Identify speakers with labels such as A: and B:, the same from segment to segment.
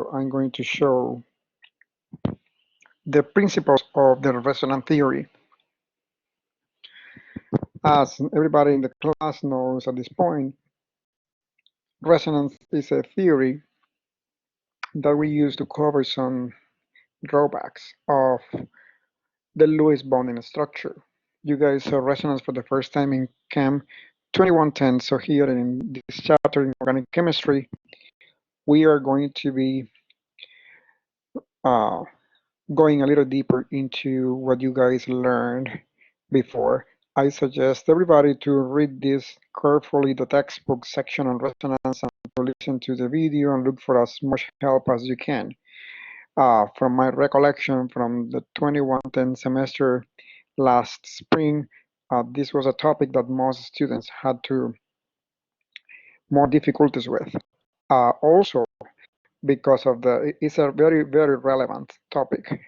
A: video, I'm going to show the principles of the resonance theory. As everybody in the class knows at this point, resonance is a theory that we use to cover some drawbacks of the Lewis bonding structure. You guys saw resonance for the first time in Chem 2110, so here in this chapter in organic chemistry, we are going to be uh, going a little deeper into what you guys learned before. I suggest everybody to read this carefully, the textbook section on resonance, and to listen to the video and look for as much help as you can. From my recollection from the 2110 semester last spring, this was a topic that most students had more difficulties with. Also, because of it's a very relevant topic.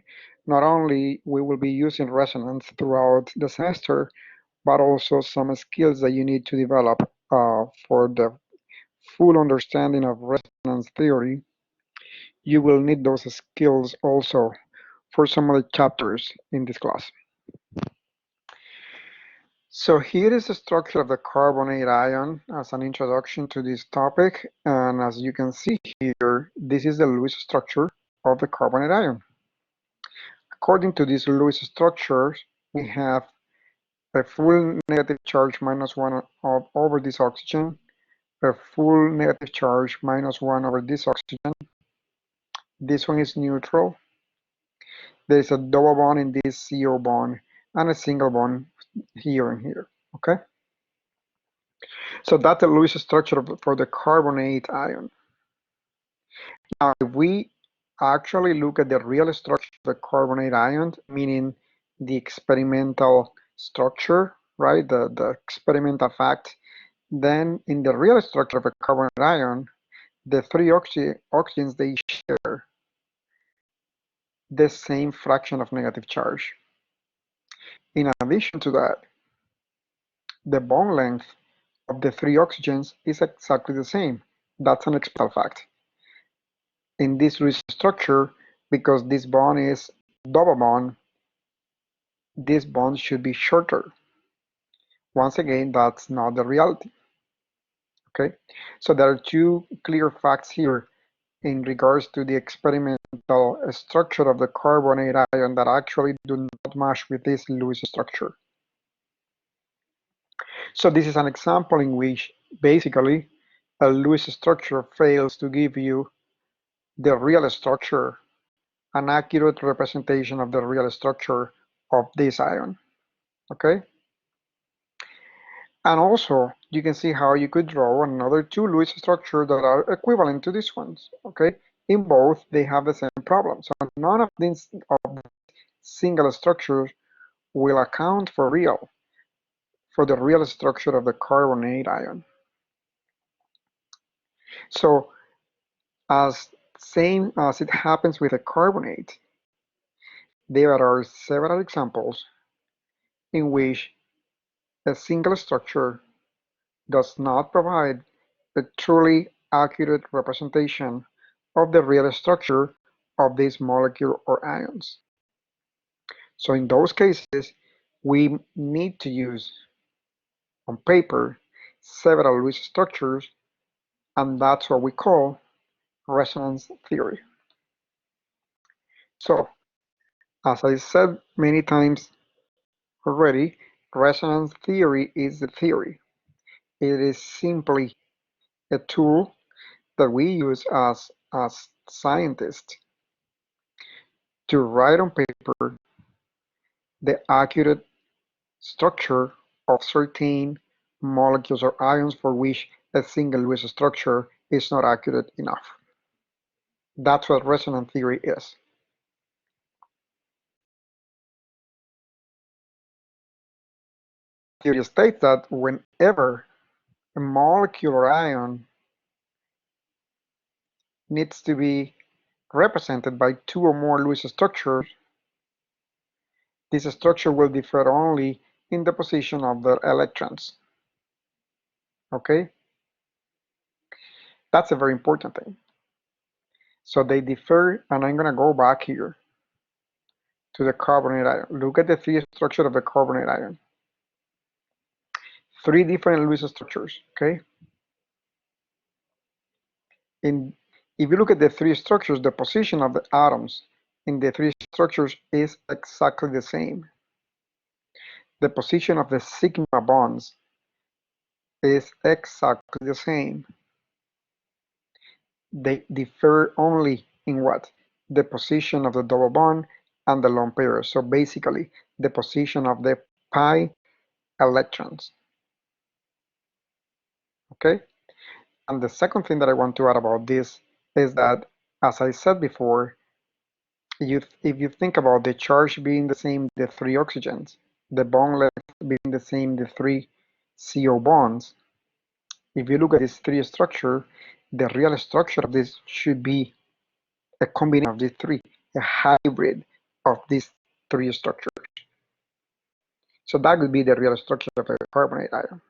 A: Not only we will be using resonance throughout the semester, but also some skills that you need to develop for the full understanding of resonance theory. You will need those skills also for some of the chapters in this class. So here is the structure of the carbonate ion as an introduction to this topic. And as you can see here, this is the Lewis structure of the carbonate ion. According to this Lewis structure, we have a full negative charge -1 over this oxygen, a full negative charge -1 over this oxygen. This one is neutral. There is a double bond in this CO bond and a single bond here and here, okay? So that's the Lewis structure for the carbonate ion. Now, if we actually look at the real structure of the carbonate ion, meaning the experimental structure, right, the experimental fact, then in the real structure of a carbonate ion, the three oxygens, they share the same fraction of negative charge. In addition to that, the bond length of the three oxygens is exactly the same. That's an experimental fact. In this structure, because this bond is double bond, this bond should be shorter. Once again, that's not the reality. Okay, so there are two clear facts here in regards to the experimental structure of the carbonate ion that actually do not match with this Lewis structure. So this is an example in which basically a Lewis structure fails to give you the real structure, an accurate representation of the real structure of this ion. Okay? And also, you can see how you could draw another two Lewis structures that are equivalent to these ones. Okay? In both, they have the same problem. So none of these single structures will account for the real structure of the carbonate ion. So as same as it happens with a carbonate, there are several examples in which a single structure does not provide a truly accurate representation of the real structure of this molecule or ions. So in those cases, we need to use on paper several Lewis structures, and that's what we call resonance theory. So, as I said many times already, resonance theory is a theory. It is simply a tool that we use as scientists to write on paper the accurate structure of certain molecules or ions for which a single Lewis structure is not accurate enough. That's what resonance theory is. Theory states that whenever a molecule or ion needs to be represented by two or more Lewis structures, this structure will differ only in the position of the electrons. Okay? That's a very important thing. So they differ, and I'm going to go back here to the carbonate ion. Look at the three structures of the carbonate ion. Three different Lewis structures, okay? If you look at the three structures, the position of the atoms in the three structures is exactly the same. The position of the sigma bonds is exactly the same. They differ only in what? The position of the double bond and the lone pair. So basically, the position of the pi electrons. Okay? And the second thing that I want to add about this is that, as I said before, if you think about the charge being the same, the three oxygens, the bond length being the same, the three CO bonds, if you look at this three structure, the real structure of this should be a combination of these three, a hybrid of these three structures. So that would be the real structure of a carbonate ion.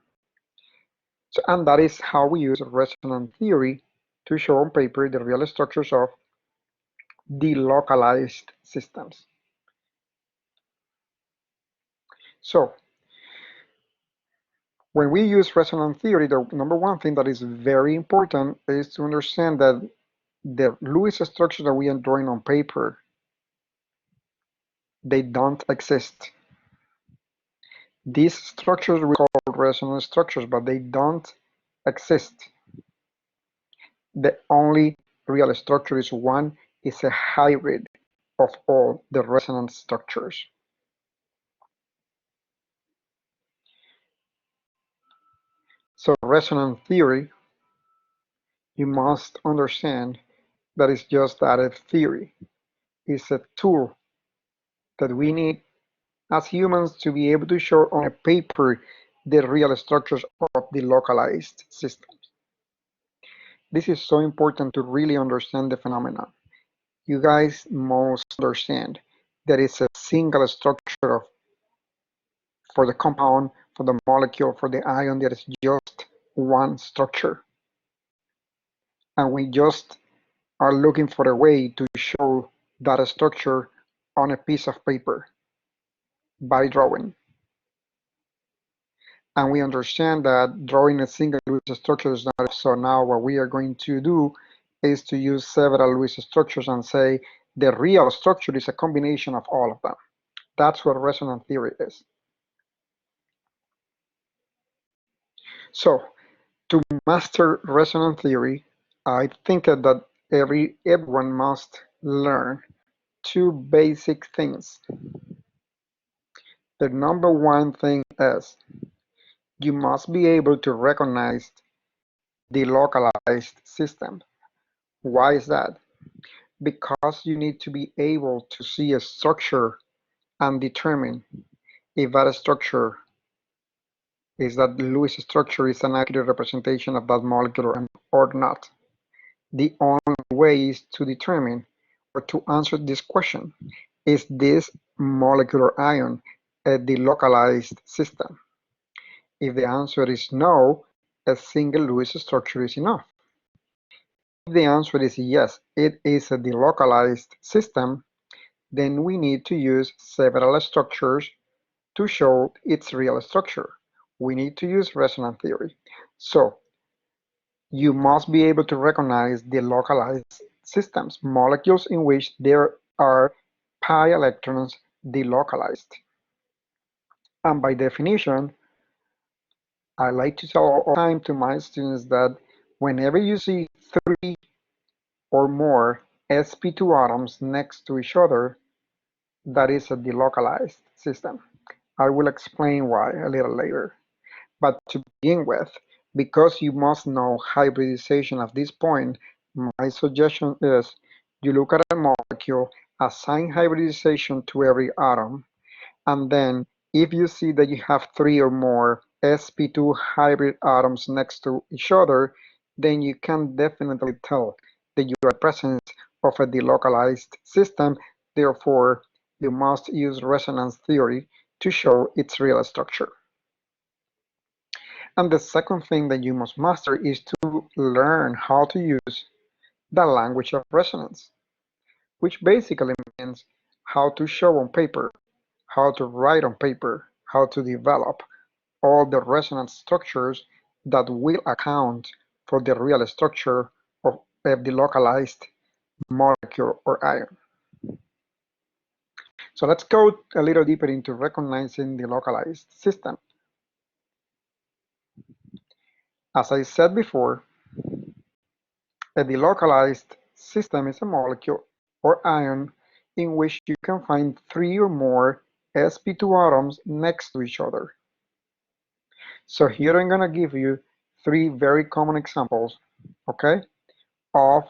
A: So, and that is how we use resonance theory to show on paper the real structures of delocalized systems. So when we use resonance theory, the number one thing that is very important is to understand that the Lewis structures that we are drawing on paper, they don't exist. These structures we call resonance structures, but they don't exist. The only real structure is one, is a hybrid of all the resonance structures. So resonance theory, you must understand that it's just that a theory. It's a tool that we need as humans to be able to show on a paper the real structures of the localized systems. This is so important to really understand the phenomenon. You guys must understand that it's a single structure for the compound, for the molecule, for the ion, there is just one structure. And we just are looking for a way to show that structure on a piece of paper by drawing. And we understand that drawing a single Lewis structure is not enough. So now what we are going to do is to use several Lewis structures and say the real structure is a combination of all of them. That's what resonance theory is. So to master resonance theory, I think that everyone must learn two basic things. The number one thing is you must be able to recognize the localized system. Why is that? Because you need to be able to see a structure and determine if that structure is that Lewis structure is an accurate representation of that molecule or not. The only way is to determine or to answer this question: is this molecular ion a delocalized system? If the answer is no, a single Lewis structure is enough. If the answer is yes, it is a delocalized system, then we need to use several structures to show its real structure. We need to use resonance theory. So you must be able to recognize the localized systems, molecules in which there are pi electrons delocalized. And by definition, I like to tell all the time to my students that whenever you see three or more sp2 atoms next to each other, that is a delocalized system. I will explain why a little later. But to begin with, because you must know hybridization at this point, my suggestion is you look at a molecule, assign hybridization to every atom, and then if you see that you have three or more sp2 hybrid atoms next to each other, then you can definitely tell that you are in presence of a delocalized system. Therefore, you must use resonance theory to show its real structure. And the second thing that you must master is to learn how to use the language of resonance, which basically means how to show on paper, how to write on paper, how to develop all the resonance structures that will account for the real structure of a delocalized molecule or ion. So let's go a little deeper into recognizing the localized system. As I said before, a delocalized system is a molecule or ion in which you can find 3 or more sp2 atoms next to each other. So here I'm going to give you 3 very common examples, okay, of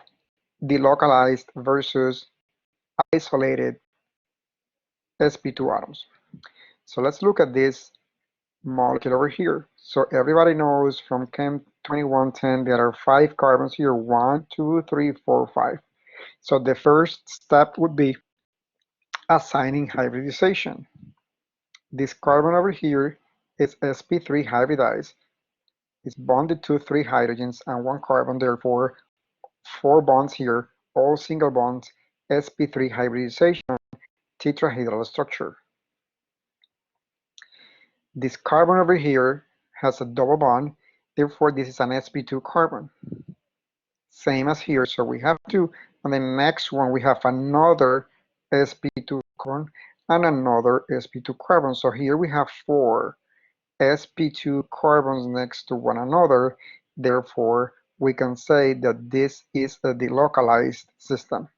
A: delocalized versus isolated sp2 atoms. So let's look at this molecule over here. So everybody knows from Chem 2110 there are 5 carbons here, 1, 2, 3, 4, 5. So the first step would be assigning hybridization. This carbon over here is sp3 hybridized. It's bonded to 3 hydrogens and 1 carbon, therefore 4 bonds here, all single bonds, sp3 hybridization, tetrahedral structure. This carbon over here has a double bond, therefore this is an sp2 carbon. Same as here, so we have 2, and the next one we have another sp2 carbon and another sp2 carbon. So here we have 4 sp2 carbons next to one another, therefore we can say that this is a delocalized system.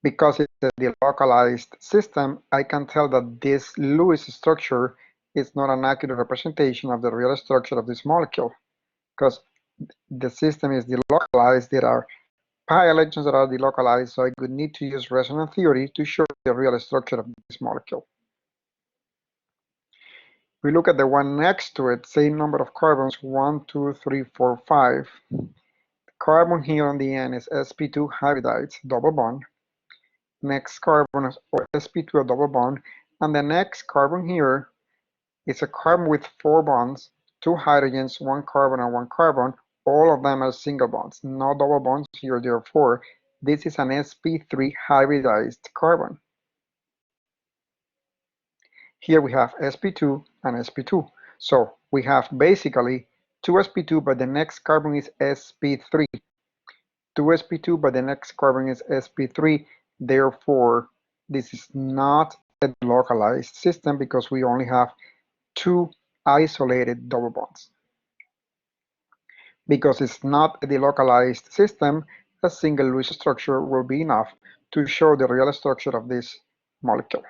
A: Because it's a delocalized system, I can tell that this Lewis structure is not an accurate representation of the real structure of this molecule, because the system is delocalized. There are pi electrons that are delocalized, so I would need to use resonance theory to show the real structure of this molecule. We look at the one next to it, same number of carbons, 1, 2, 3, 4, 5. The carbon here on the end is sp2 hybridized, double bond. Next carbon is sp2, a double bond. And the next carbon here is a carbon with 4 bonds, 2 hydrogens, 1 carbon and 1 carbon. All of them are single bonds, no double bonds here, therefore this is an sp3 hybridized carbon. Here we have sp2 and sp2. So we have basically 2 sp2, but the next carbon is sp3. 2 sp2, but the next carbon is sp3. Therefore, this is not a localized system because we only have 2 isolated double bonds. Because it's not a delocalized system, a single Lewis structure will be enough to show the real structure of this molecule.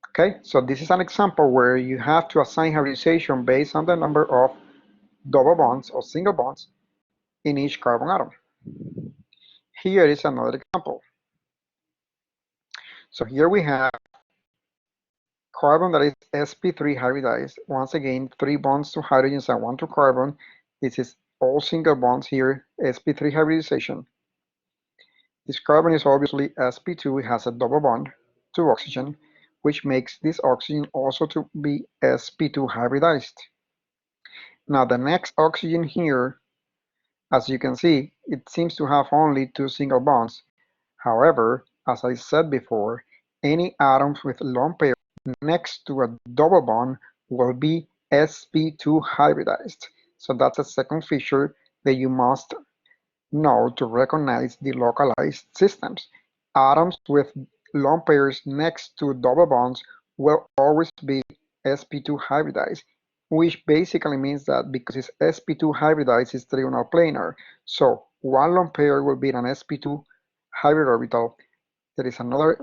A: Okay, so this is an example where you have to assign hybridization based on the number of double bonds or single bonds in each carbon atom. Here is another example. So here we have carbon that is sp3 hybridized. Once again, 3 bonds to hydrogens and 1 to carbon. This is all single bonds here, sp3 hybridization. This carbon is obviously sp2, it has a double bond to oxygen, which makes this oxygen also to be sp2 hybridized. Now the next oxygen here, as you can see, it seems to have only 2 single bonds. However, as I said before, any atoms with lone pair next to a double bond will be sp2 hybridized. So that's a second feature that you must know to recognize delocalized systems. Atoms with lone pairs next to double bonds will always be sp2 hybridized, which basically means that because it's sp2 hybridized, it's trigonal planar. So one lone pair will be an sp2 hybrid orbital. There is another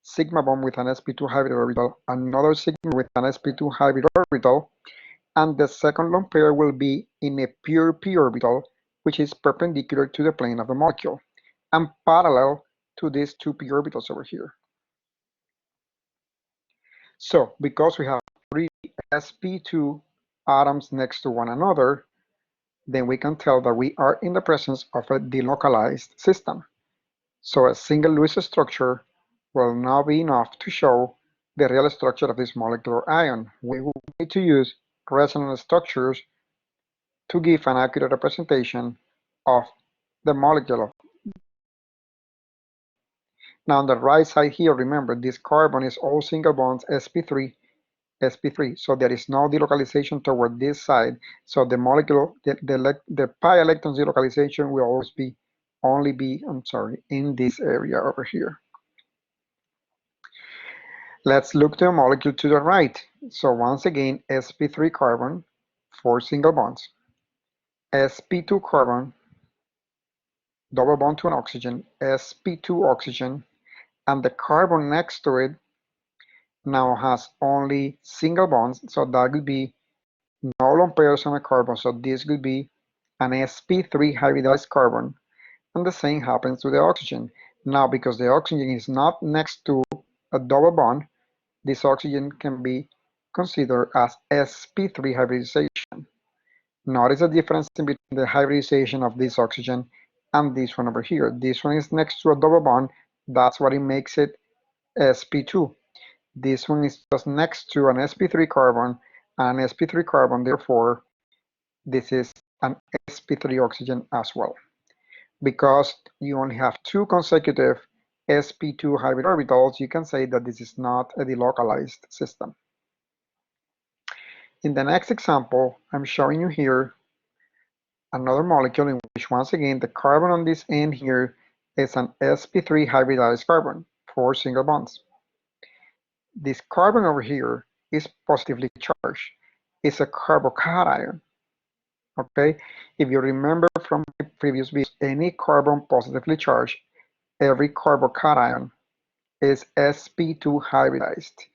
A: sigma bond with an sp2 hybrid orbital, another sigma with an sp2 hybrid orbital, and the second lone pair will be in a pure p orbital, which is perpendicular to the plane of the molecule and parallel to these 2 p orbitals over here. So because we have 3 sp2 atoms next to one another, then we can tell that we are in the presence of a delocalized system. So a single Lewis structure will now be enough to show the real structure of this molecular ion. We will need to use resonance structures to give an accurate representation of the molecule. Now on the right side here, remember this carbon is all single bonds sp3, sp3, so there is no delocalization toward this side. So the molecule, the pi electrons delocalization will always be in this area over here. Let's look to a molecule to the right. So once again, sp3 carbon, 4 single bonds, sp2 carbon, double bond to an oxygen, sp2 oxygen, and the carbon next to it now has only single bonds, so that would be no lone pairs on a carbon, so this would be an sp3 hybridized carbon, and the same happens to the oxygen. Now, because the oxygen is not next to a double bond, this oxygen can be considered as sp3 hybridization. Notice the difference between the hybridization of this oxygen and this one over here. This one is next to a double bond, that's what it makes it sp2. This one is just next to an sp3 carbon and an sp3 carbon, therefore this is an sp3 oxygen as well. Because you only have 2 consecutive sp2 hybrid orbitals, you can say that this is not a delocalized system. In the next example, I'm showing you here another molecule in which once again the carbon on this end here is an sp3 hybridized carbon, 4 single bonds. This carbon over here is positively charged. It's a carbocation. Okay, if you remember from the previous video, any carbon positively charged, every carbocation is sp2 hybridized.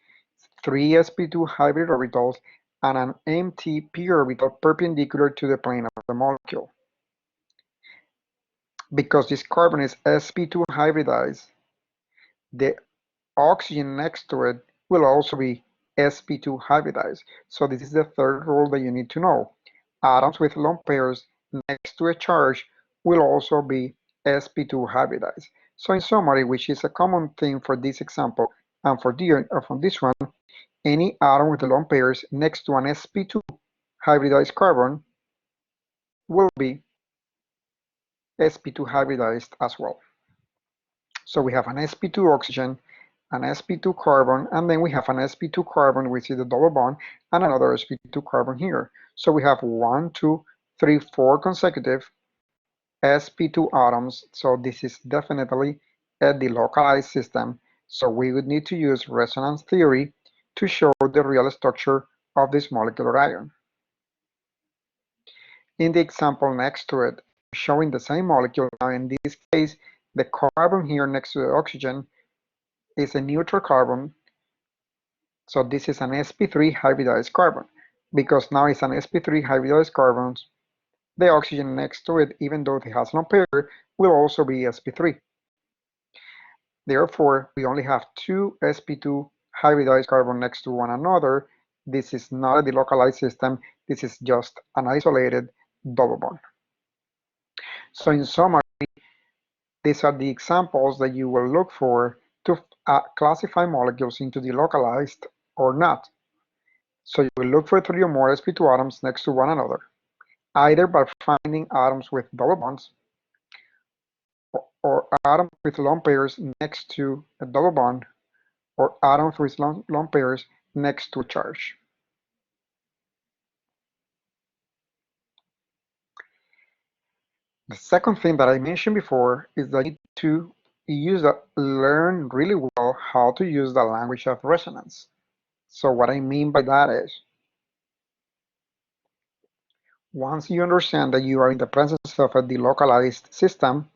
A: 3 sp2 hybrid orbitals and an empty p orbital perpendicular to the plane of the molecule. Because this carbon is sp2 hybridized, the oxygen next to it will also be sp2 hybridized. So this is the third rule that you need to know. Atoms with lone pairs next to a charge will also be sp2 hybridized. So in summary, which is a common thing for this example and for this one, any atom with lone pairs next to an sp2 hybridized carbon will be sp2 hybridized as well. So we have an sp2 oxygen, an sp2 carbon, and then we have an sp2 carbon, which is the double bond, and another sp2 carbon here. So we have 1, 2, 3, 4 consecutive sp2 atoms. So this is definitely a delocalized system. So we would need to use resonance theory to show the real structure of this molecular ion. In the example next to it, showing the same molecule. Now in this case, the carbon here next to the oxygen is a neutral carbon. So this is an sp3 hybridized carbon. Because now it's an sp3 hybridized carbon, the oxygen next to it, even though it has no pair, will also be sp3. Therefore, we only have 2 sp2 hybridized carbon next to one another. This is not a delocalized system. This is just an isolated double bond. So in summary, these are the examples that you will look for to classify molecules into delocalized or not. So you will look for 3 or more sp2 atoms next to one another, either by finding atoms with double bonds or atoms with lone pairs next to a double bond, or atoms with lone pairs next to a charge. The second thing that I mentioned before is that you need to learn really well how to use the language of resonance. So what I mean by that is, once you understand that you are in the presence of a delocalized system,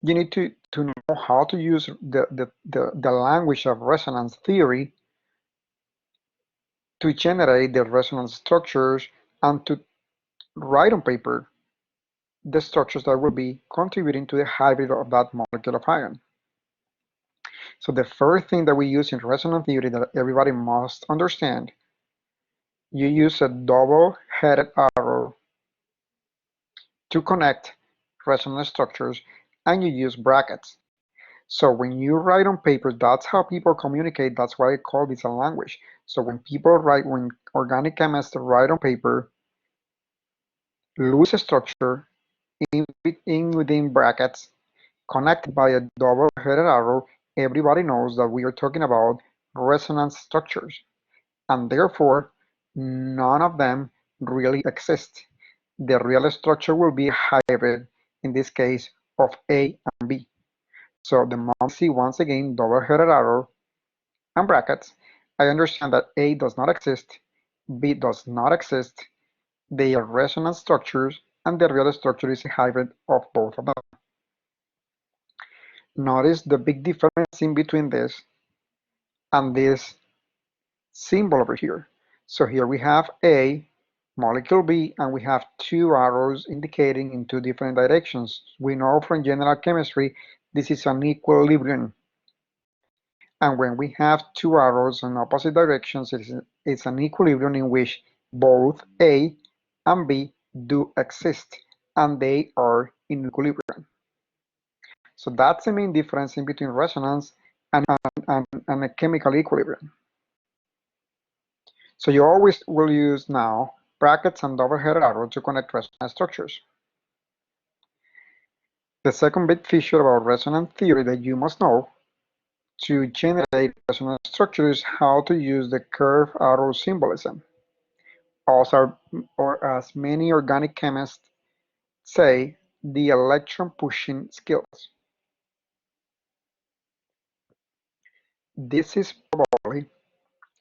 A: you need to know how to use the language of resonance theory to generate the resonance structures and to write on paper the structures that will be contributing to the hybrid of that molecule of ion. So the first thing that we use in resonance theory that everybody must understand, you use a double-headed arrow to connect resonance structures, and you use brackets. So when you write on paper, that's how people communicate. That's why I call this a language. So when organic chemists write on paper, Lewis structure within brackets connected by a double-headed arrow. Everybody knows that we are talking about resonance structures, and therefore none of them really exist. The real structure will be a hybrid, in this case, of A and B. So the moment I see once again double-headed arrow and brackets, I understand that A does not exist, B does not exist, they are resonance structures, and the real structure is a hybrid of both of them. Notice the big difference in between this and this symbol over here. So here we have A, molecule B, and we have two arrows indicating in two different directions. We know from general chemistry this is an equilibrium. And when we have two arrows in opposite directions, it's an equilibrium in which both A and B do exist, and they are in equilibrium. So that's the main difference in between resonance and a chemical equilibrium. So you always will use now brackets and double-headed arrow to connect resonance structures. The second big feature about resonance theory that you must know to generate resonance structures is how to use the curved arrow symbolism. Also, or as many organic chemists say, the electron pushing skills. This is probably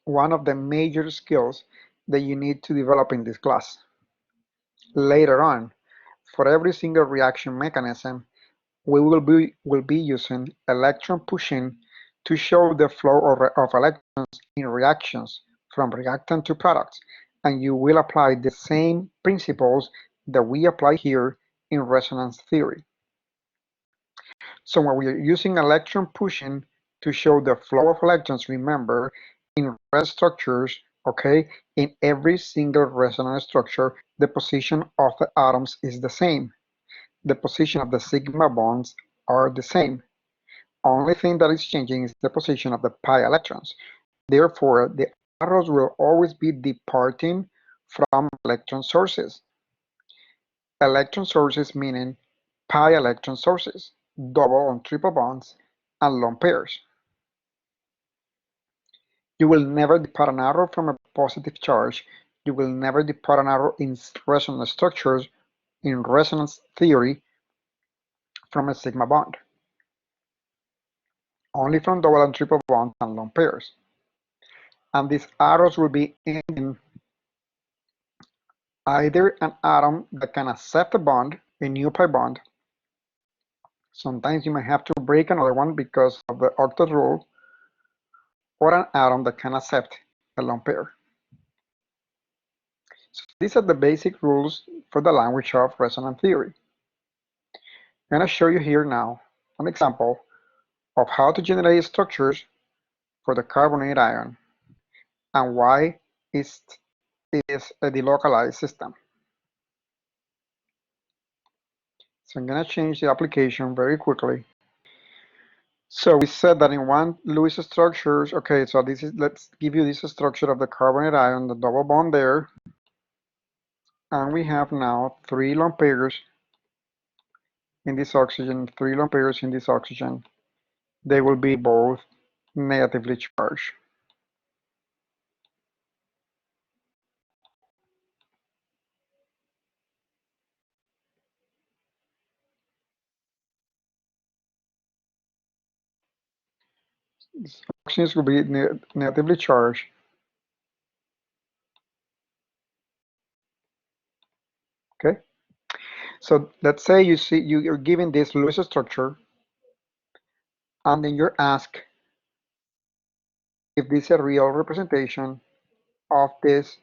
A: one of the major skills that you need to develop in this class. Later on, for every single reaction mechanism, we will be using electron pushing to show the flow of electrons in reactions from reactant to products, and you will apply the same principles that we apply here in resonance theory. So when we are using electron pushing to show the flow of electrons, remember, in res structures, okay, in every single resonance structure, the position of the atoms is the same. The position of the sigma bonds are the same. Only thing that is changing is the position of the pi electrons. Therefore, the arrows will always be departing from electron sources. Electron sources meaning pi electron sources, double and triple bonds, and lone pairs. You will never depart an arrow from a positive charge. You will never depart an arrow in resonance structures in resonance theory from a sigma bond. Only from double and triple bonds and lone pairs. And these arrows will be in either an atom that can accept a bond, a new pi bond. Sometimes you might have to break another one because of the octet rule, or an atom that can accept a lone pair. So these are the basic rules for the language of resonance theory. I'm going to show you here now an example of how to generate structures for the carbonate ion and why it is a delocalized system. So I'm going to change the application very quickly. So we said that in one Lewis structures, okay, so this is, let's give you this structure of the carbonate ion, the double bond there. And we have now 3 lone pairs in this oxygen, 3 lone pairs in this oxygen. They will be both negatively charged. These oxygens will be negatively charged. Okay, so let's say you're given this Lewis structure, and then you're asked if this is a real representation of this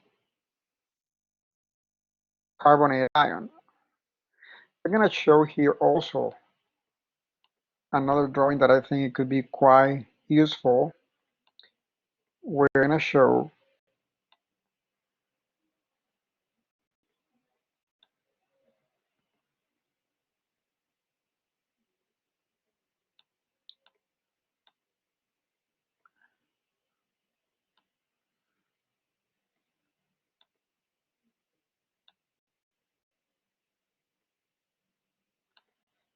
A: carbonate ion. I'm going to show here also another drawing that I think it could be quite useful. We're going to show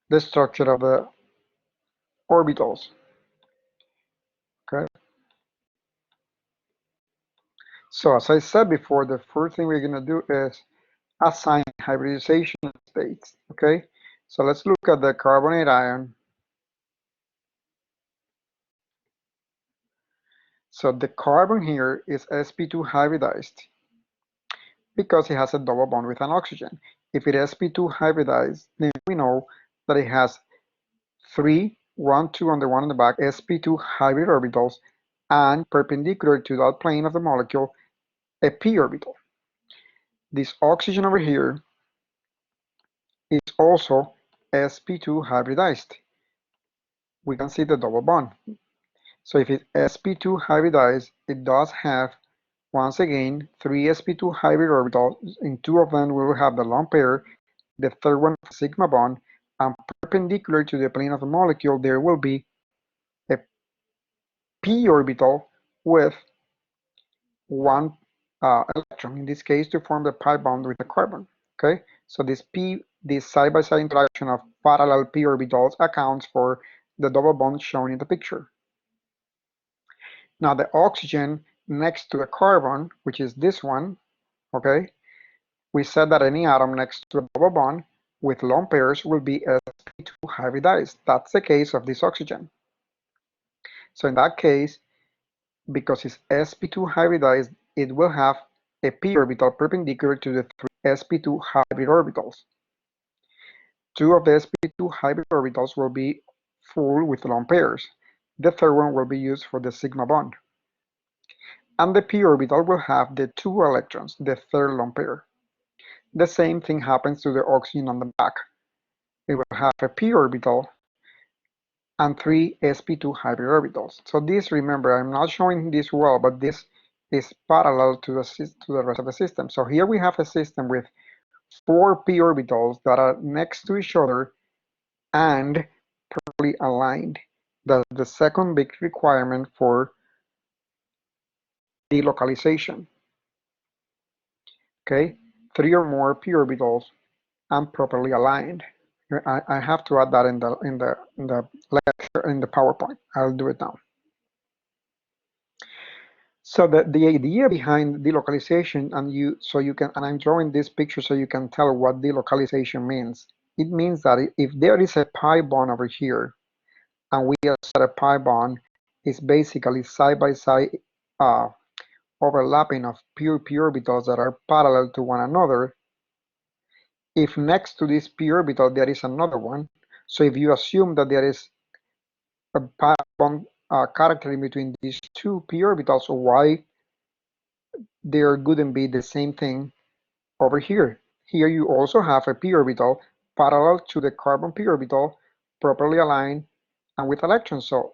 A: the structure of the orbitals. Okay. So as I said before, the first thing we're going to do is assign hybridization states. Okay. So let's look at the carbonate ion. So the carbon here is sp2 hybridized because it has a double bond with an oxygen. If it is sp2 hybridized, then we know that it has 2 on the one on the back, sp2 hybrid orbitals, and perpendicular to that plane of the molecule, a p orbital. This oxygen over here is also sp2 hybridized. We can see the double bond. So if it's sp2 hybridized, it does have, once again, 3 sp2 hybrid orbitals. In 2 of them, we will have the lone pair. The third one, sigma bond, and perpendicular to the plane of the molecule, there will be a p orbital with one electron, in this case, to form the pi bond with the carbon. Okay, so this side-by-side interaction of parallel p orbitals accounts for the double bond shown in the picture. Now the oxygen next to the carbon, which is this one, okay, we said that any atom next to a double bond with lone pairs will be sp2 hybridized. That's the case of this oxygen. So in that case, because it's sp2 hybridized, it will have a p orbital perpendicular to the 3 sp2 hybrid orbitals. 2 of the sp2 hybrid orbitals will be full with lone pairs. The third one will be used for the sigma bond. And the p orbital will have the 2 electrons, the third lone pair. The same thing happens to the oxygen on the back. It will have a p orbital and 3 sp2 hybrid orbitals. So this, remember, I'm not showing this well, but this is parallel to the rest of the system. So here we have a system with 4 p orbitals that are next to each other and perfectly aligned. That's the second big requirement for delocalization. Okay, 3 or more p orbitals and properly aligned. I have to add that in the lecture, in the PowerPoint. I'll do it now. So the idea behind delocalization, and I'm drawing this picture so you can tell what delocalization means. It means that if there is a pi bond over here, and we assert a pi bond is basically side-by-side overlapping of pure p orbitals that are parallel to one another. If next to this p orbital there is another one, so if you assume that there is a pi bond character in between these two p orbitals, so why there couldn't be the same thing over here? Here you also have a p orbital parallel to the carbon p orbital, properly aligned and with electrons. So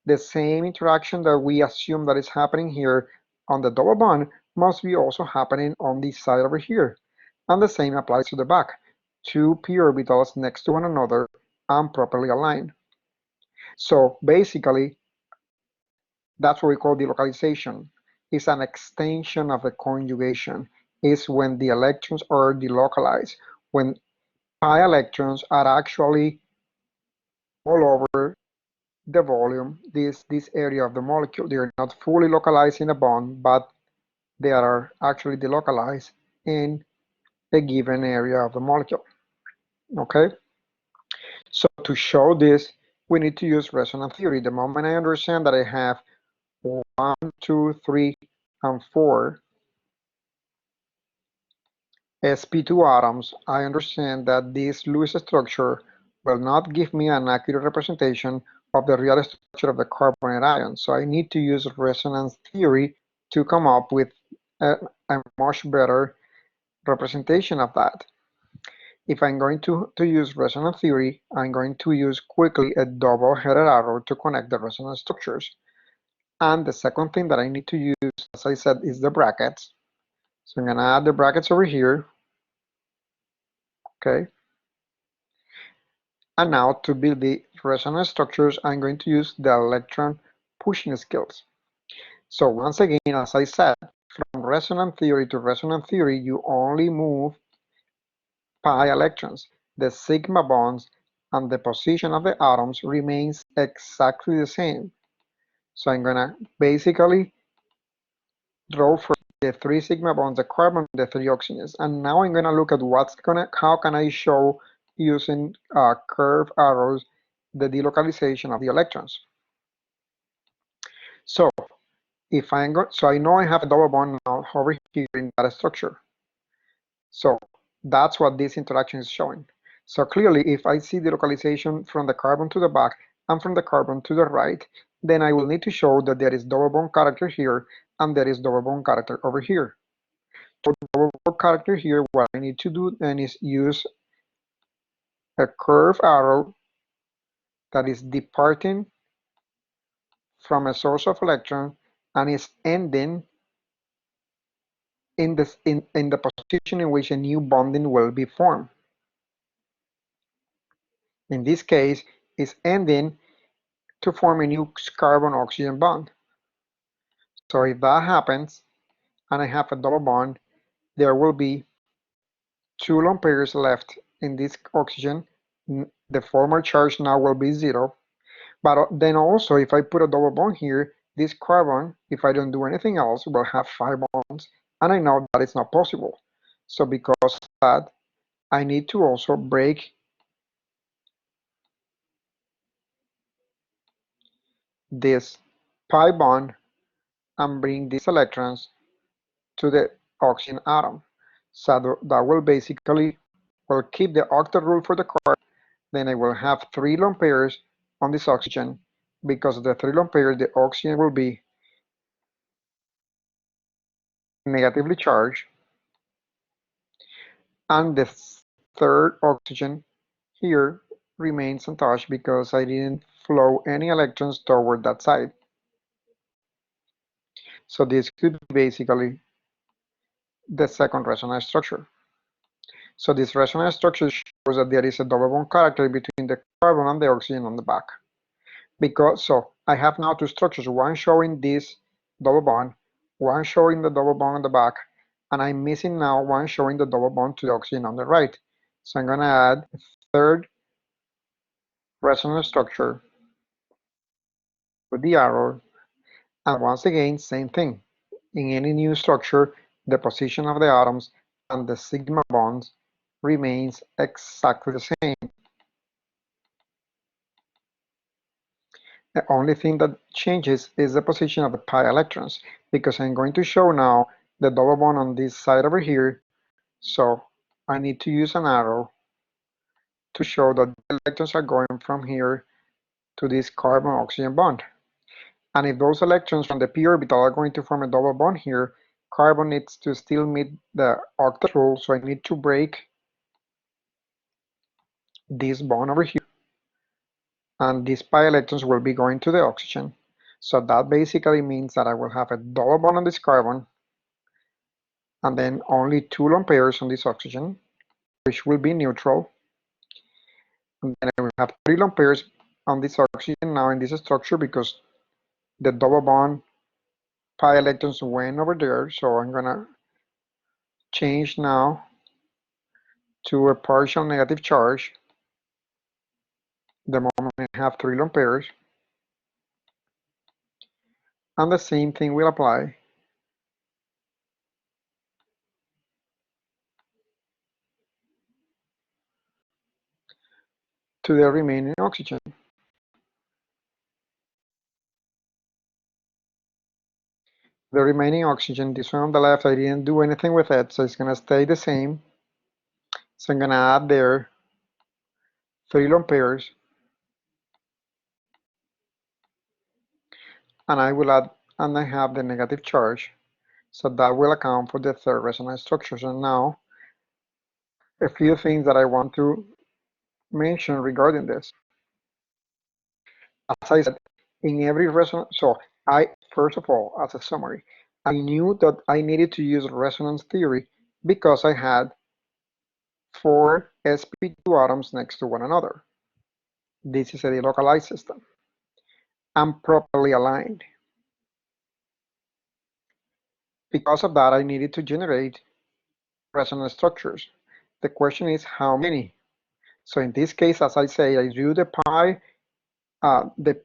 A: the same interaction that we assume that is happening here on the double bond must be also happening on this side over here. And the same applies to the back. 2 p orbitals next to one another and properly aligned. So basically, that's what we call delocalization. It's an extension of the conjugation. It's when the electrons are delocalized, when pi electrons are actually all over the volume, this area of the molecule. They are not fully localized in a bond, but they are actually delocalized in a given area of the molecule. Okay? So to show this, we need to use resonance theory. The moment I understand that I have 1, 2, 3, and 4 sp2 atoms, I understand that this Lewis structure will not give me an accurate representation of the real structure of the carbonate ion. So I need to use resonance theory to come up with a much better representation of that. If I'm going to use resonance theory, I'm going to use quickly a double-headed arrow to connect the resonance structures. And the second thing that I need to use, as I said, is the brackets. So I'm going to add the brackets over here. Okay. And now to build the resonance structures, I'm going to use the electron pushing skills. So once again, as I said, from resonance theory to resonance theory, you only move pi electrons. The sigma bonds and the position of the atoms remains exactly the same. So I'm gonna basically draw for the 3 sigma bonds, the carbon, the 3 oxygens. And now I'm gonna look at how can I show using curved arrows the delocalization of the electrons. So so I know I have a double bond now over here in that structure. So that's what this interaction is showing. So clearly, if I see the localization from the carbon to the back and from the carbon to the right, then I will need to show that there is double bond character here and there is double bond character over here. For the double bond character here, what I need to do then is use a curved arrow that is departing from a source of electron and is ending in the position in which a new bonding will be formed. In this case, it's ending to form a new carbon-oxygen bond. So if that happens, and I have a double bond, there will be 2 lone pairs left in this oxygen. The former charge now will be 0. But then also, if I put a double bond here, this carbon, if I don't do anything else, will have 5 bonds, and I know that it's not possible. So because of that, I need to also break this pi bond and bring these electrons to the oxygen atom. So that will basically keep the octet rule for the carbon. Then I will have 3 lone pairs on this oxygen. Because of the 3 lone pairs, the oxygen will be negatively charged. And the third oxygen here remains untouched because I didn't flow any electrons toward that side. So this could be basically the second resonance structure. So this resonance structure shows that there is a double bond character between the carbon and the oxygen on the back. So I have now 2 structures, one showing this double bond, one showing the double bond on the back, and I'm missing now one showing the double bond to the oxygen on the right. So I'm gonna add a third resonance structure with the arrow, and once again, same thing. In any new structure, the position of the atoms and the sigma bonds remains exactly the same. The only thing that changes is the position of the pi electrons, because I'm going to show now the double bond on this side over here. So I need to use an arrow to show that the electrons are going from here to this carbon-oxygen bond. And if those electrons from the p orbital are going to form a double bond here, carbon needs to still meet the octet rule, so I need to break this bond over here, and these pi electrons will be going to the oxygen. So that basically means that I will have a double bond on this carbon, and then only 2 lone pairs on this oxygen, which will be neutral. And then I will have 3 lone pairs on this oxygen now in this structure because the double bond pi electrons went over there. So I'm gonna change now to a partial negative charge the moment I have 3 lone pairs. And the same thing will apply to the remaining oxygen. The remaining oxygen, this one on the left, I didn't do anything with it, so it's gonna stay the same. So I'm gonna add there 3 lone pairs, and I have the negative charge. So that will account for the third resonance structure. So now, a few things that I want to mention regarding this. As I said, in every resonance, so first of all, as a summary, I knew that I needed to use resonance theory because I had 4 sp2 atoms next to one another. This is a delocalized system and properly aligned. Because of that, I needed to generate resonance structures. The question is how many? So in this case, as I say, I do the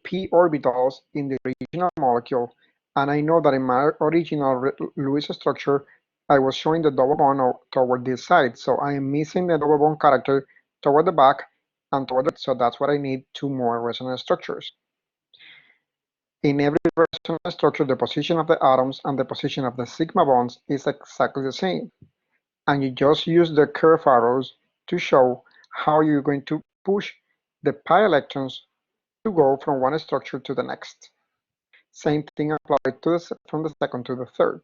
A: p orbitals in the original molecule, and I know that in my original Lewis structure, I was showing the double bond toward this side, so I am missing the double bond character toward the back and toward the, so that's what I need two more resonance structures. In every resonance structure, the position of the atoms and the position of the sigma bonds is exactly the same, and you just use the curve arrows to show how you're going to push the pi electrons to go from one structure to the next. Same thing applied to from the second to the third.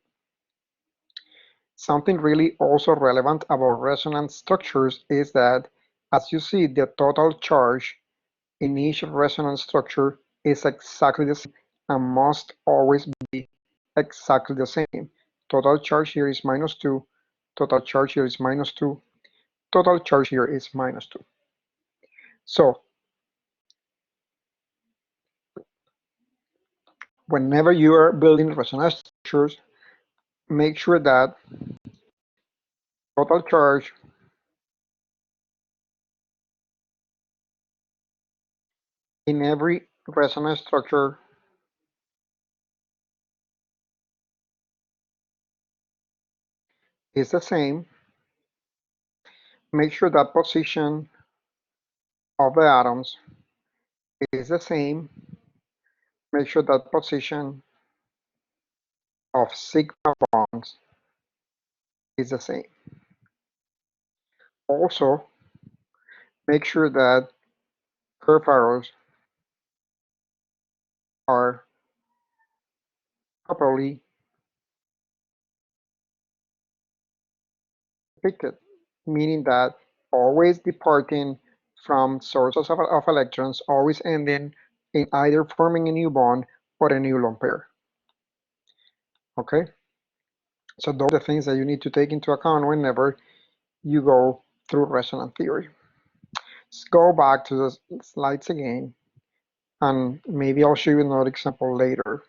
A: Something really also relevant about resonance structures is that, as you see, the total charge in each resonance structure is exactly the same and must always be exactly the same. Total charge here is -2, total charge here is -2, total charge here is -2. So whenever you are building resonance structures, make sure that total charge in every resonance structure is the same. Make sure that position of the atoms is the same. Make sure that position of sigma bonds is the same. Also, make sure that curve arrows are properly depicted, meaning that always departing from sources of electrons, always ending in either forming a new bond or a new lone pair. Okay, so those are the things that you need to take into account whenever you go through resonance theory. Let's go back to the slides again, and maybe I'll show you another example later.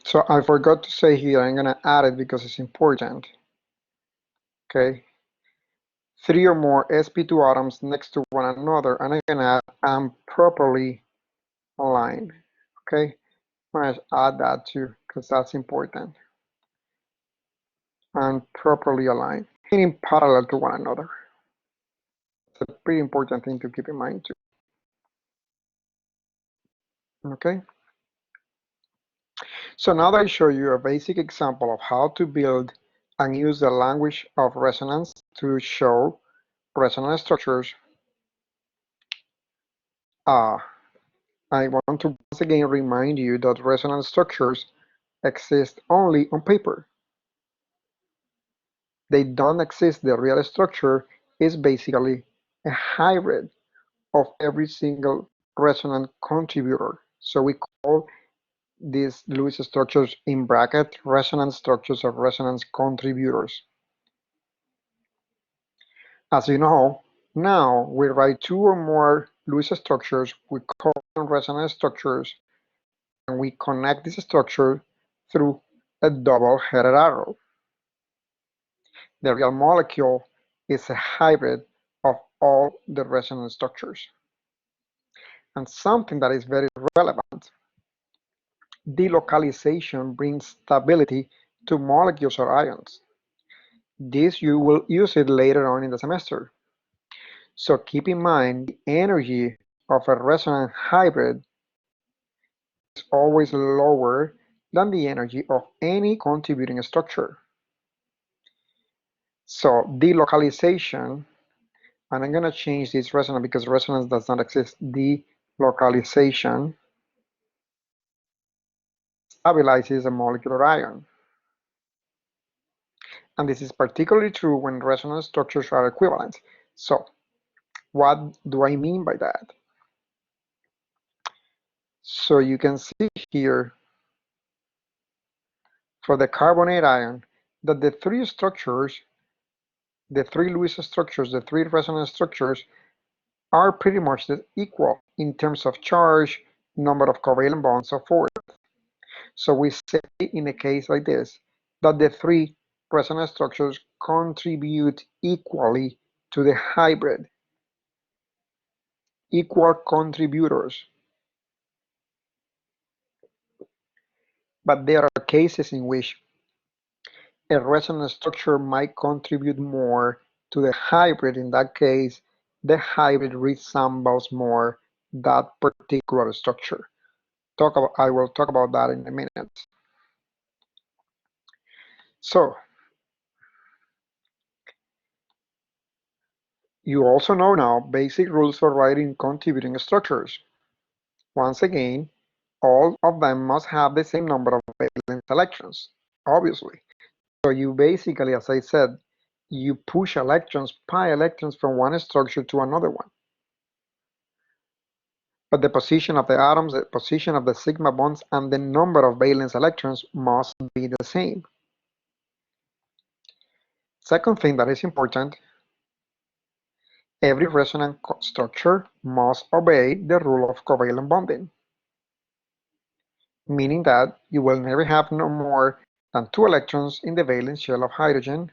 A: So I forgot to say here, I'm gonna add it because it's important. Okay, 3 or more sp2 atoms next to one another, and I'm gonna add properly aligned. Okay, I'm gonna add that too because that's important. And properly aligned, meaning parallel to one another. It's a pretty important thing to keep in mind too. Okay. So now that I show you a basic example of how to build and use the language of resonance to show resonance structures, I want to once again remind you that resonance structures exist only on paper. They don't exist. The real structure is basically a hybrid of every single resonant contributor. So we call these Lewis structures in bracket resonance structures of resonance contributors. As you know, now we write 2 or more Lewis structures, we call them resonance structures, and we connect this structure through a double-headed arrow. The real molecule is a hybrid of all the resonance structures. And something that is very relevant, delocalization brings stability to molecules or ions. This you will use it later on in the semester. So keep in mind the energy of a resonant hybrid is always lower than the energy of any contributing structure. So delocalization, and I'm going to change this resonance because resonance does not exist. Delocalization stabilizes a molecular ion. And this is particularly true when resonance structures are equivalent. So what do I mean by that? So you can see here for the carbonate ion that the three structures, the three Lewis structures, the three resonance structures are pretty much equal in terms of charge, number of covalent bonds, so forth. So we say in a case like this that the three resonance structures contribute equally to the hybrid, equal contributors. But there are cases in which a resonance structure might contribute more to the hybrid. In that case, the hybrid resembles more that particular structure. I will talk about that in a minute. So you also know now basic rules for writing contributing structures. Once again, all of them must have the same number of valence electrons, obviously. So you basically, as I said, you push electrons, pi electrons from one structure to another one. But the position of the atoms, the position of the sigma bonds, and the number of valence electrons must be the same. Second thing that is important, every resonance structure must obey the rule of covalent bonding, meaning that you will never have no more than 2 electrons in the valence shell of hydrogen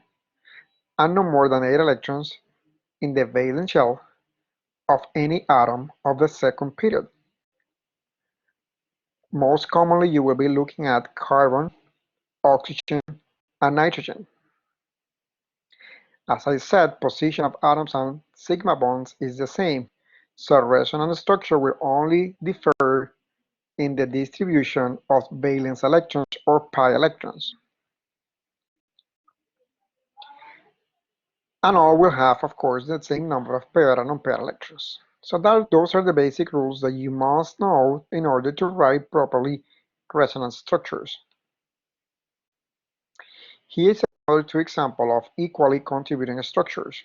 A: and no more than 8 electrons in the valence shell of any atom of the second period. Most commonly you will be looking at carbon, oxygen, and nitrogen. As I said, position of atoms and sigma bonds is the same, so resonance structure will only differ in the distribution of valence electrons or pi electrons. And all will have, of course, the same number of paired and unpaired electrons. So those are the basic rules that you must know in order to write properly resonance structures. Here is another 2 examples of equally contributing structures.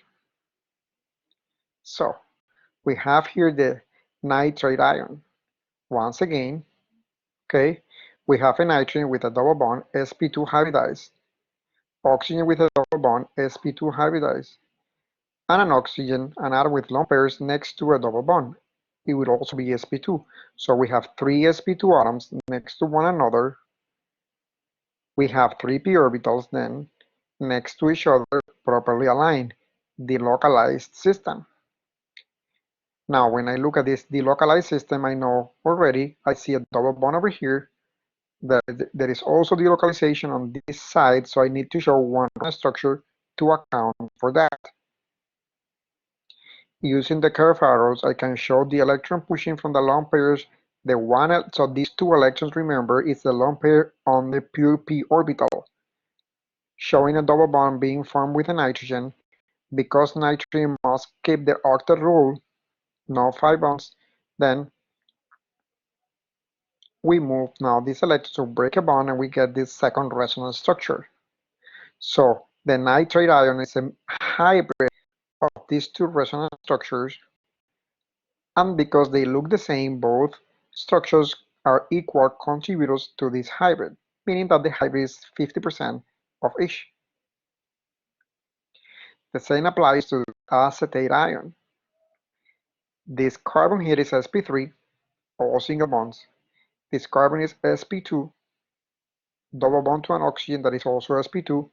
A: So we have here the nitrate ion. Once again, okay, we have a nitrogen with a double bond, sp2 hybridized, oxygen with a double bond, sp2 hybridized, and an oxygen, an atom with lone pairs next to a double bond. It would also be sp2. So we have 3 sp2 atoms next to one another. We have 3 p orbitals then next to each other, properly aligned, delocalized system. Now when I look at this delocalized system, I know already I see a double bond over here. There is also delocalization on this side, so I need to show one structure to account for that. Using the curved arrows, I can show the electron pushing from the lone pairs. So these 2 electrons, remember, is the lone pair on the pure p orbital, showing a double bond being formed with a nitrogen. Because nitrogen must keep the octet rule, no 5 bonds, then we move now this electron to break a bond and we get this second resonance structure. So the nitrate ion is a hybrid of these 2 resonance structures, and because they look the same, both structures are equal contributors to this hybrid, meaning that the hybrid is 50% of each. The same applies to acetate ion. This carbon here is sp3, all single bonds. This carbon is sp2, double bond to an oxygen that is also sp2,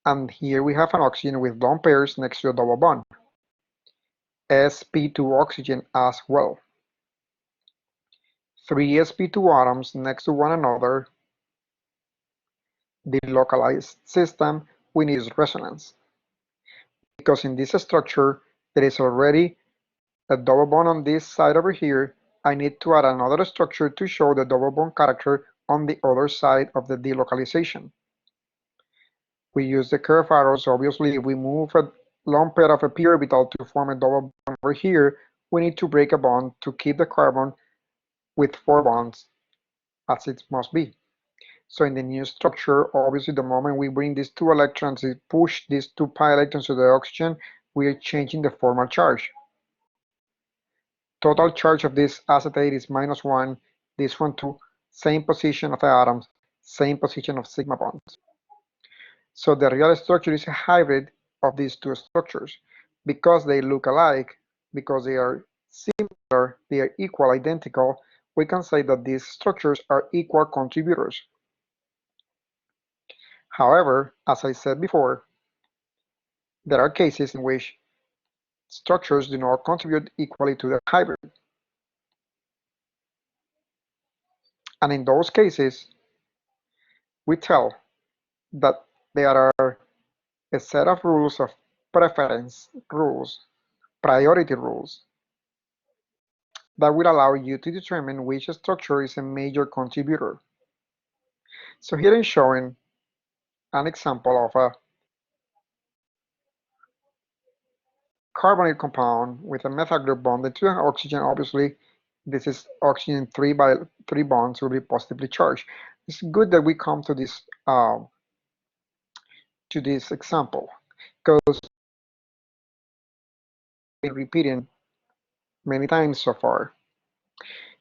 A: and here we have an oxygen with lone pairs next to a double bond, sp2 oxygen as well. 3 sp2 atoms next to one another. The localized system we need is resonance, because in this structure there is already a double bond on this side over here. I need to add another structure to show the double bond character on the other side of the delocalization. We use the curved arrows. Obviously, if we move a lone pair of a p orbital to form a double bond over here, we need to break a bond to keep the carbon with 4 bonds, as it must be. So in the new structure, obviously the moment we bring these 2 electrons, we push these 2 pi electrons to the oxygen, we are changing the formal charge. Total charge of this acetate is -1, this one 2, same position of the atoms, same position of sigma bonds. So the real structure is a hybrid of these 2 structures. Because they look alike, because they are similar, they are equal, identical, we can say that these structures are equal contributors. However, as I said before, there are cases in which structures do not contribute equally to the hybrid. And in those cases, we tell that there are a set of rules of preference rules, priority rules, that will allow you to determine which structure is a major contributor. So here I'm showing an example of a carbonyl compound with a methyl group bonded to an oxygen. Obviously, this is oxygen 3 by 3 bonds will be positively charged. It's good that we come to this example because we've been repeating many times so far.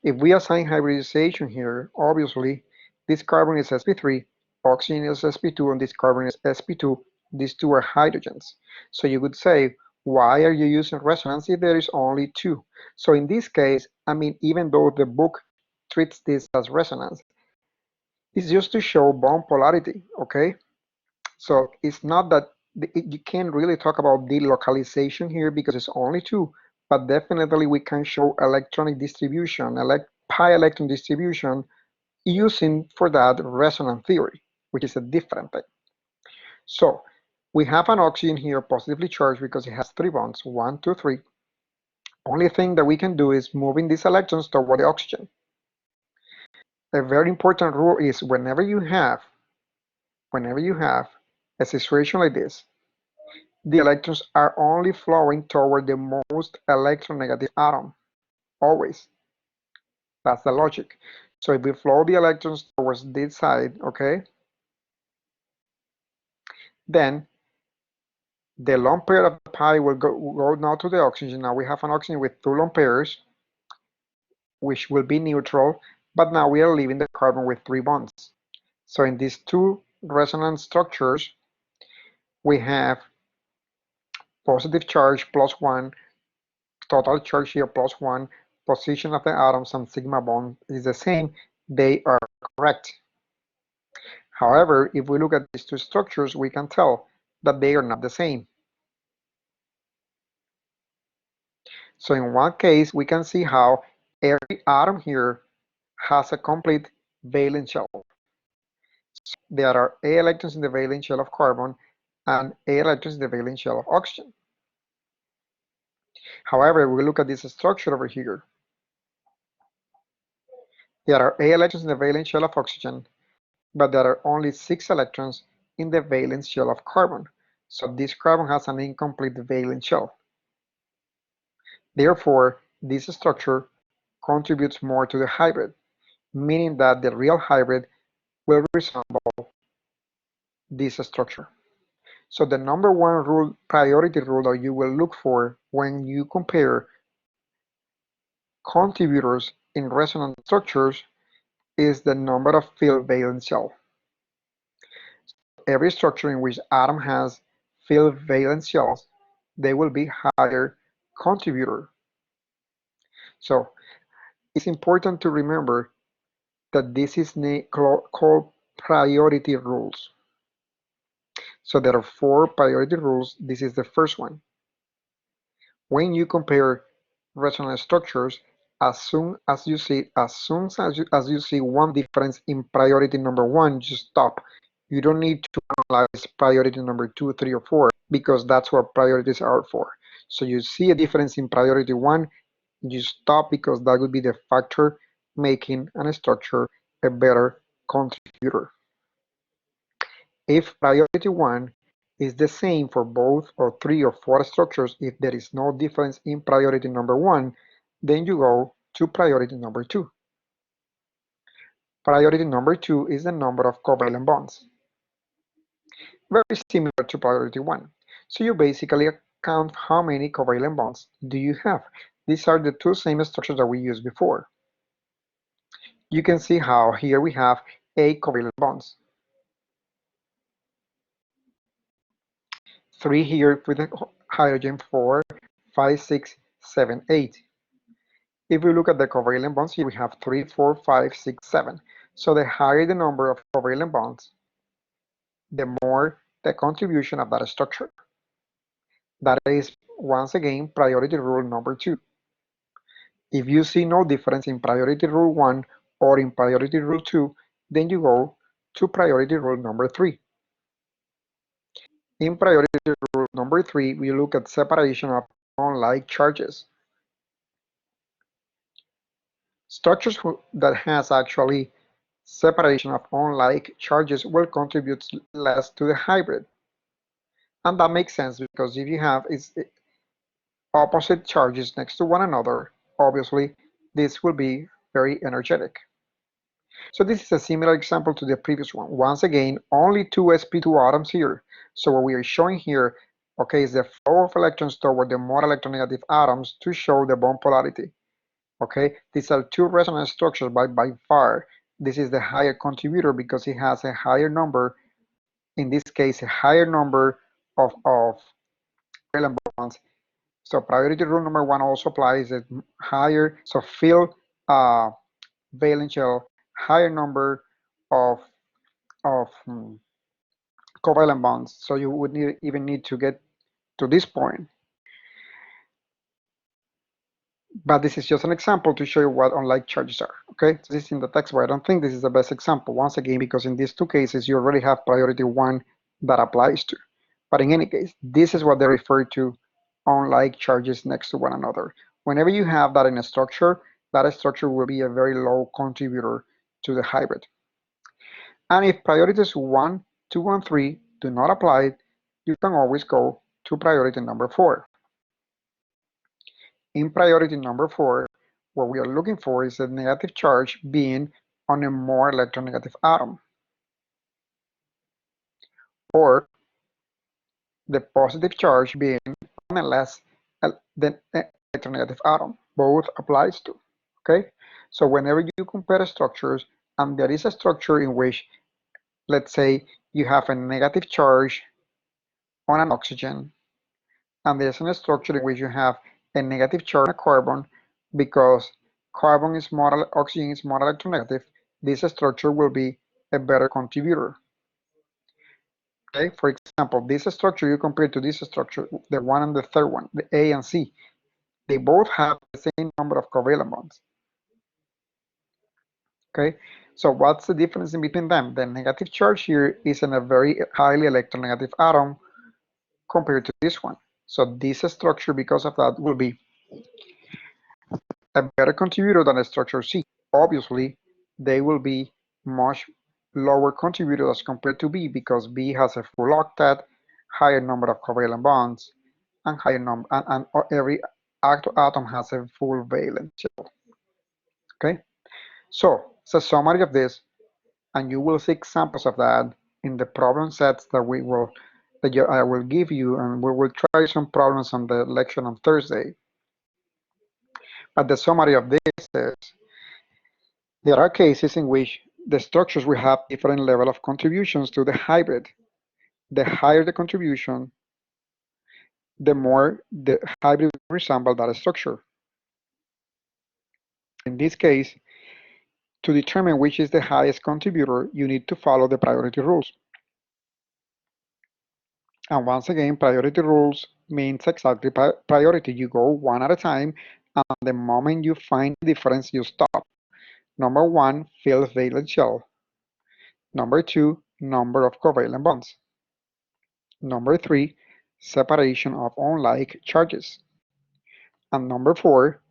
A: If we assign hybridization here, obviously this carbon is sp3, oxygen is sp2, and this carbon is sp2. These two are hydrogens. So you would say, why are you using resonance if there is only two? So in this case, I mean, even though the book treats this as resonance, it's just to show bond polarity, okay? So it's not that you can't really talk about delocalization here because it's only two, but definitely we can show electronic distribution, pi electron distribution using for that resonance theory, which is a different thing. So we have an oxygen here positively charged because it has three bonds, 1, 2, 3. Only thing that we can do is moving these electrons toward the oxygen. A very important rule is whenever you have a situation like this, the electrons are only flowing toward the most electronegative atom, always. That's the logic. So if we flow the electrons towards this side, okay, then the lone pair of the pi will go now to the oxygen. Now we have an oxygen with two lone pairs, which will be neutral, but now we are leaving the carbon with three bonds. So in these two resonance structures, we have positive charge plus 1, total charge here plus 1, position of the atoms and sigma bond is the same. They are correct. However, if we look at these two structures, we can tell that they are not the same. So in one case, we can see how every atom here has a complete valence shell. So there are A electrons in the valence shell of carbon and A electrons in the valence shell of oxygen. However, if we look at this structure over here, there are A electrons in the valence shell of oxygen, but there are only 6 electrons in the valence shell of carbon. So this carbon has an incomplete valence shell. Therefore, this structure contributes more to the hybrid, meaning that the real hybrid will resemble this structure. So the number one rule, priority rule that you will look for when you compare contributors in resonance structures is the number of filled valence shell. Every structure in which atom has filled valence shells, they will be higher contributor. So it's important to remember that this is called priority rules. So there are 4 priority rules. This is the first one. When you compare resonance structures, as soon as you see one difference in priority number 1, just stop. You don't need to analyze priority number 2, 3, or 4 because that's what priorities are for. So you see a difference in priority 1, you stop because that would be the factor making a structure a better contributor. If priority 1 is the same for both or 3 or 4 structures, if there is no difference in priority number 1, then you go to priority number 2. Priority number 2 is the number of covalent bonds. Very similar to priority 1. So you basically count how many covalent bonds do you have. These are the two same structures that we used before. You can see how here we have 8 covalent bonds. 3 here with the hydrogen, 4, 5, 6, 7, 8. If we look at the covalent bonds here, we have 3, 4, 5, 6, 7. So the higher the number of covalent bonds, the more the contribution of that structure. That is, once again, priority rule number 2. If you see no difference in priority rule 1 or in priority rule 2, then you go to priority rule number 3. In priority rule number 3, we look at separation of unlike charges. Structures that has actually separation of unlike charges will contribute less to the hybrid. And that makes sense because if you have opposite charges next to one another, obviously this will be very energetic. So this is a similar example to the previous one. Once again, only two sp2 atoms here. So what we are showing here, okay, is the flow of electrons toward the more electronegative atoms to show the bond polarity. Okay, these are two resonance structures, but by far this is the higher contributor because it has a higher number, in this case a higher number of covalent bonds. So priority rule number 1 also applies at higher, so fill valence shell, higher number of covalent bonds. So you would even need to get to this point. But this is just an example to show you what unlike charges are. Okay, so this is in the text, but I don't think this is the best example, once again, because in these two cases you already have priority 1 that applies to. But in any case, this is what they refer to unlike charges next to one another. Whenever you have that in a structure, that structure will be a very low contributor to the hybrid. And if priorities 1, 2, and 3 do not apply, you can always go to priority number 4. In priority number 4, what we are looking for is a negative charge being on a more electronegative atom, or the positive charge being on a less than electronegative atom. Both applies to. Okay, so whenever you compare structures and there is a structure in which, let's say, you have a negative charge on an oxygen, and there's a structure in which you have a negative charge on a carbon, because carbon is more, oxygen is more electronegative, this structure will be a better contributor. Okay, for example, this structure you compare to this structure, the one and the third one, the A and C, they both have the same number of covalent bonds. Okay, so what's the difference in between them? The negative charge here is in a very highly electronegative atom compared to this one. So this structure, because of that, will be a better contributor than structure C. Obviously, they will be much lower contributors as compared to B, because B has a full octet, higher number of covalent bonds, and higher number, and every atom has a full valence shell. Okay, so it's a summary of this, and you will see examples of that in the problem sets that I will give you, and we will try some problems on the lecture on Thursday. But the summary of this is, there are cases in which the structures will have different level of contributions to the hybrid. The higher the contribution, the more the hybrid will resemble that structure. In this case, to determine which is the highest contributor, you need to follow the priority rules. And once again, priority rules means exactly priority. You go one at a time, and the moment you find the difference, you stop. Number 1, filled valence shell. Number 2, number of covalent bonds. Number 3, separation of unlike charges. And number 4,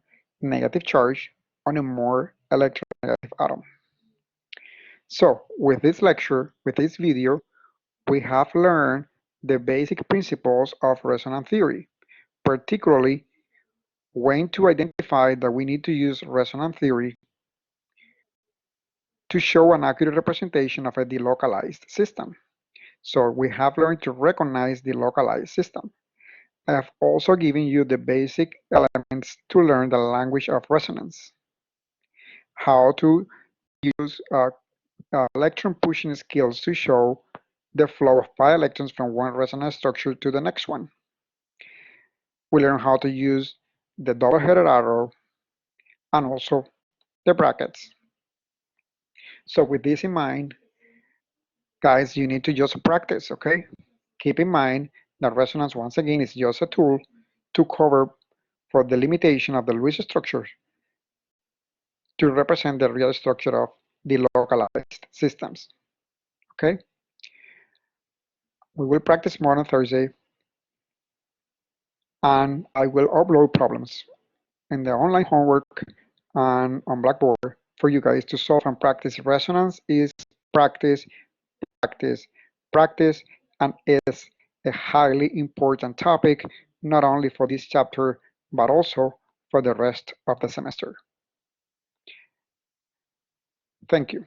A: negative charge on a more electronegative atom. So with this lecture, with this video, we have learned the basic principles of resonance theory, particularly when to identify that we need to use resonance theory to show an accurate representation of a delocalized system. So we have learned to recognize the localized system. I have also given you the basic elements to learn the language of resonance, how to use electron pushing skills to show the flow of pi electrons from one resonance structure to the next one. We learn how to use the double-headed arrow and also the brackets. So with this in mind, Guys, you need to just practice, okay? Keep in mind that resonance, once again, is just a tool to cover for the limitation of the Lewis structure to represent the real structure of the localized systems, okay? We will practice more on Thursday, and I will upload problems in the online homework and on Blackboard for you guys to solve and practice. Resonance is practice, practice, practice, and is a highly important topic, not only for this chapter, but also for the rest of the semester. Thank you.